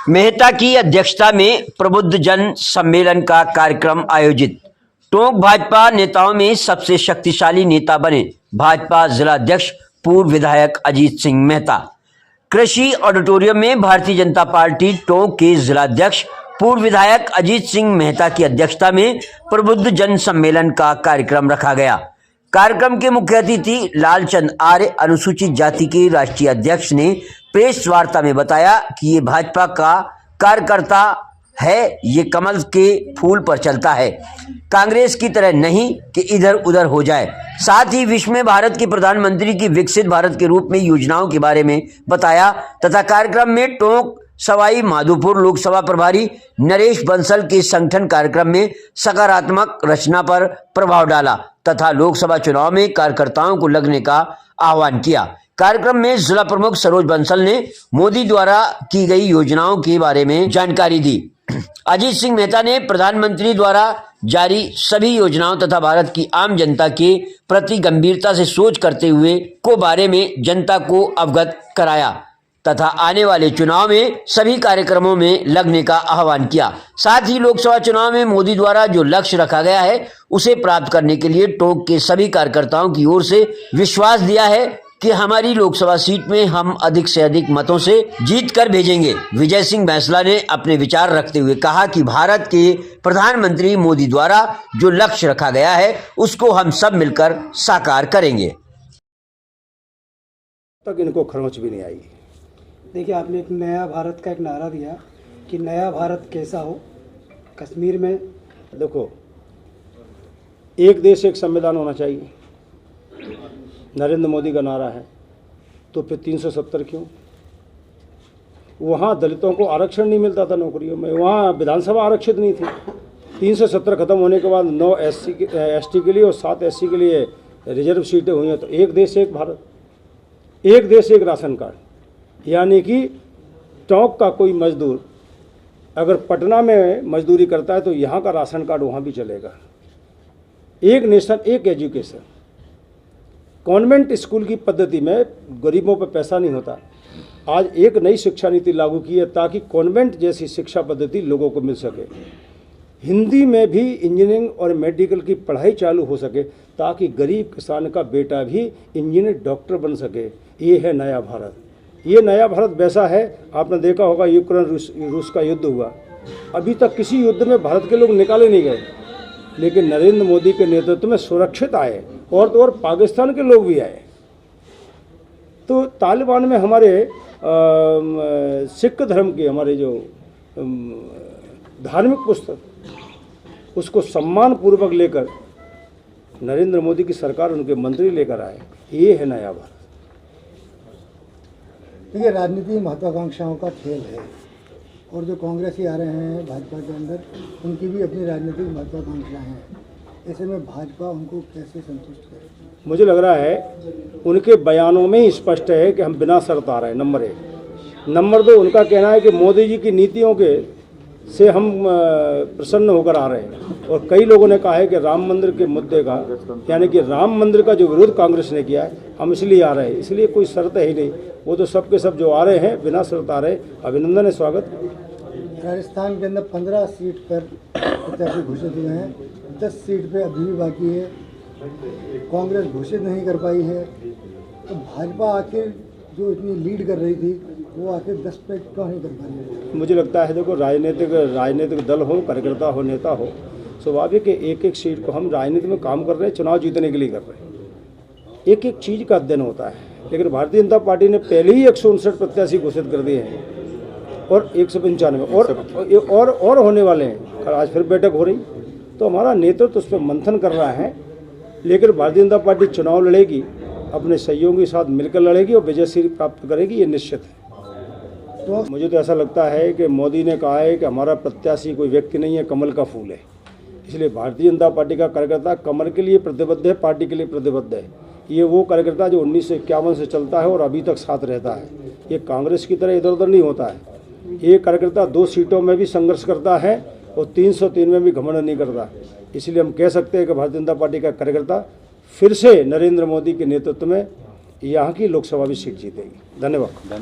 मेहता की अध्यक्षता में प्रबुद्ध जन सम्मेलन का कार्यक्रम आयोजित। टोंक भाजपा नेताओं में सबसे शक्तिशाली नेता बने भाजपा जिलाध्यक्ष पूर्व विधायक अजीत सिंह मेहता। कृषि ऑडिटोरियम में भारतीय जनता पार्टी टोंक के जिलाध्यक्ष पूर्व विधायक अजीत सिंह मेहता की अध्यक्षता में प्रबुद्ध जन सम्मेलन का कार्यक्रम रखा गया। कार्यक्रम के मुख्य अतिथि लालचंद आर्य अनुसूचित जाति के राष्ट्रीय अध्यक्ष ने प्रेस वार्ता में बताया कि ये भाजपा का कार्यकर्ता है, ये कमल के फूल पर चलता है, कांग्रेस की तरह नहीं कि इधर उधर हो जाए। साथ ही विश्व में भारत के प्रधानमंत्री की विकसित भारत के रूप में योजनाओं के बारे में बताया तथा कार्यक्रम में टोंक सवाई माधोपुर लोकसभा प्रभारी नरेश बंसल के संगठन कार्यक्रम में सकारात्मक रचना पर प्रभाव डाला तथा लोकसभा चुनाव में कार्यकर्ताओं को लगने का आह्वान किया। कार्यक्रम में जिला प्रमुख सरोज बंसल ने मोदी द्वारा की गई योजनाओं के बारे में जानकारी दी। अजीत सिंह मेहता ने प्रधानमंत्री द्वारा जारी सभी योजनाओं तथा भारत की आम जनता के प्रति गंभीरता से सोच करते हुए को बारे में जनता को अवगत कराया तथा आने वाले चुनाव में सभी कार्यक्रमों में लगने का आह्वान किया। साथ ही लोकसभा चुनाव में मोदी द्वारा जो लक्ष्य रखा गया है उसे प्राप्त करने के लिए टोंक के सभी कार्यकर्ताओं की ओर से विश्वास दिया है कि हमारी लोकसभा सीट में हम अधिक से अधिक मतों से जीत कर भेजेंगे। विजय सिंह बैंसला ने अपने विचार रखते हुए कहा कि भारत के प्रधानमंत्री मोदी द्वारा जो लक्ष्य रखा गया है उसको हम सब मिलकर साकार करेंगे। तक इनको खरोंच भी नहीं आई। देखिए, आपने एक नया भारत का एक नारा दिया कि नया भारत कैसा हो। कश्मीर में देखो, एक देश एक संविधान होना चाहिए, नरेंद्र मोदी का नारा है, तो फिर 370 क्यों? वहाँ दलितों को आरक्षण नहीं मिलता था नौकरियों में, वहाँ विधानसभा आरक्षित नहीं थी। 370 खत्म होने के बाद 9 ST के लिए और 7 SC के लिए रिजर्व सीटें हुई हैं। तो एक देश एक भारत, एक देश एक राशन कार्ड, यानी कि टोंक का कोई मजदूर अगर पटना में मजदूरी करता है तो यहाँ का राशन कार्ड वहाँ भी चलेगा। एक नेशन एक एजुकेशन। कॉन्वेंट स्कूल की पद्धति में गरीबों पर पैसा नहीं होता। आज एक नई शिक्षा नीति लागू की है ताकि कॉन्वेंट जैसी शिक्षा पद्धति लोगों को मिल सके। हिंदी में भी इंजीनियरिंग और मेडिकल की पढ़ाई चालू हो सके ताकि गरीब किसान का बेटा भी इंजीनियर डॉक्टर बन सके। ये है नया भारत। ये नया भारत वैसा है, आपने देखा होगा यूक्रेन रूस का युद्ध हुआ, अभी तक किसी युद्ध में भारत के लोग निकाले नहीं गए, लेकिन नरेंद्र मोदी के नेतृत्व में सुरक्षित आए और तो और पाकिस्तान के लोग भी आए। तो तालिबान में हमारे सिख धर्म के हमारे जो धार्मिक पुस्तक उसको सम्मान पूर्वक लेकर नरेंद्र मोदी की सरकार उनके मंत्री लेकर आए। ये है नया भारत। देखिए, राजनीति महत्वाकांक्षाओं का खेल है और जो कांग्रेसी आ रहे हैं भाजपा के अंदर उनकी भी अपनी राजनीतिक महत्वाकांक्षाएं हैं। ऐसे में भाजपा उनको कैसे संतुष्ट करे? मुझे लग रहा है उनके बयानों में ही स्पष्ट है कि हम बिना शर्त आ रहे हैं, नंबर 1। नंबर 2, उनका कहना है कि मोदी जी की नीतियों के से हम प्रसन्न होकर आ रहे हैं। और कई लोगों ने कहा है कि राम मंदिर के मुद्दे का, यानी कि राम मंदिर का जो विरोध कांग्रेस ने किया है, हम इसलिए आ रहे हैं। इसलिए कोई शर्त है ही नहीं, वो तो सब के सब जो आ रहे हैं बिना शर्त आ रहे हैं। अभिनंदन है, स्वागत। राजस्थान के अंदर 15 सीट पर प्रत्याशी घोषित हुए हैं, 10 सीट पे अभी भी बाकी है। कांग्रेस घोषित नहीं कर पाई है, तो भाजपा आखिर जो इतनी लीड कर रही थी वो आखिर 10 पे क्यों नहीं कर पा रही है? मुझे लगता है देखो, राजनीतिक दल हो, कार्यकर्ता हो, नेता हो, स्वाभाविक है एक एक सीट को हम राजनीति में काम कर रहे हैं, चुनाव जीतने के लिए कर रहे हैं। एक एक चीज़ का अध्ययन होता है, लेकिन भारतीय जनता पार्टी ने पहले ही 159 प्रत्याशी घोषित कर दिए हैं और 195 और होने वाले हैं। आज फिर बैठक हो रही, तो हमारा नेतृत्व उस पर मंथन कर रहा है। लेकिन भारतीय जनता पार्टी चुनाव लड़ेगी, अपने सहयोगी के साथ मिलकर लड़ेगी और विजय श्री प्राप्त करेगी, ये निश्चित है। तो मुझे तो ऐसा लगता है कि मोदी ने कहा है कि हमारा प्रत्याशी कोई व्यक्ति नहीं है, कमल का फूल है। इसलिए भारतीय जनता पार्टी का कार्यकर्ता कमल के लिए प्रतिबद्ध है, पार्टी के लिए प्रतिबद्ध है। ये वो कार्यकर्ता जो 1951 से चलता है और अभी तक साथ रहता है। ये कांग्रेस की तरह इधर उधर नहीं होता है। ये कार्यकर्ता 2 सीटों में भी संघर्ष करता है और 303 में भी घमंड नहीं करता। इसलिए हम कह सकते हैं कि भारतीय जनता पार्टी का कार्यकर्ता फिर से नरेंद्र मोदी के नेतृत्व में यहाँ की लोकसभा भी सीट जीतेगी। धन्यवाद।